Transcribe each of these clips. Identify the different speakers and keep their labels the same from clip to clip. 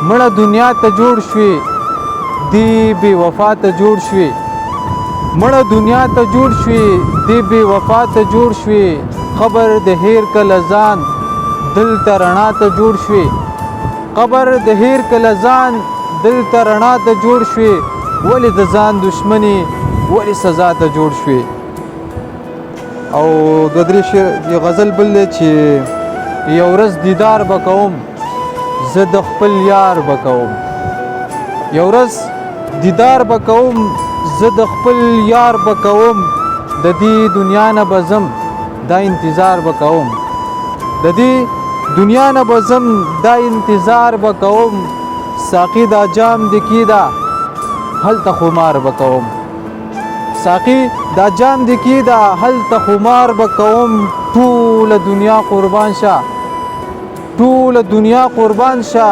Speaker 1: مړه دنیا ته جوړ شوې دی بې وفا ته جوړ شوې مړه دنیا ته جوړ شوې دی بې وفا ته جوړ شوې قبر د هیر کله ځان دلته رڼا ته جوړ شوې قبر د هیر کله ځان دلته رڼا ته جوړ شوې ولې د ځان دشمني ولې سزا ته جوړ شوې او د درې شعر یو غزل بل دی چې یو ورځ دیدار به کوم زه د خپل یار به کوم یو ورځ دیدار به کوم زه د خپل یار به کوم د دې دنیا نه به ځم دا انتظار به کوم د دې دنیا نه به ځم دا انتظار به کوم ساقي دا جام د کیدا هلته خمار به کوم ساقي دا جام د کیدا هلته خمار به کوم ټوله دنیا قربان شه ټوله دنیا قربان شه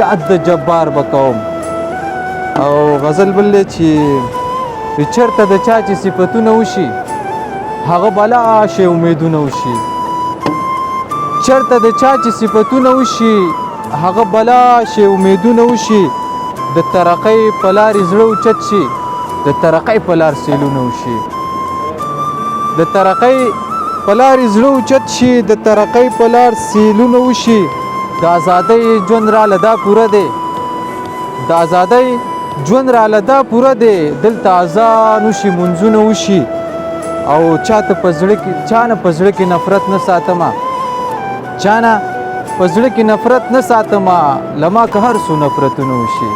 Speaker 1: یاد د جبار به کوم او غزل بل دی چې چېرته د چا چې صفتونه وشي هغه بلا شي امیدونه وشي چېرته د چا چې صفتونه وشي هغه بلا شي امیدونه وشي د ترقۍ په لارې زړه اوچت شي د ترقۍ په لار سیلونه وشي د ترقۍ په لارې زړه اوچت شي د ترقۍ په لار سیلونه وشي د ازادۍ ژوند راله دا پوره دی د ازادۍ ژوند راله دا پوره دی دلته اذان وشي منځونه وشي او چاته په زړه کې چا نه په زړه کې نفرت نه ساتمه چا نه په زړه کې نفرت نه ساتمه له ما که هر څو نفرتونه وشي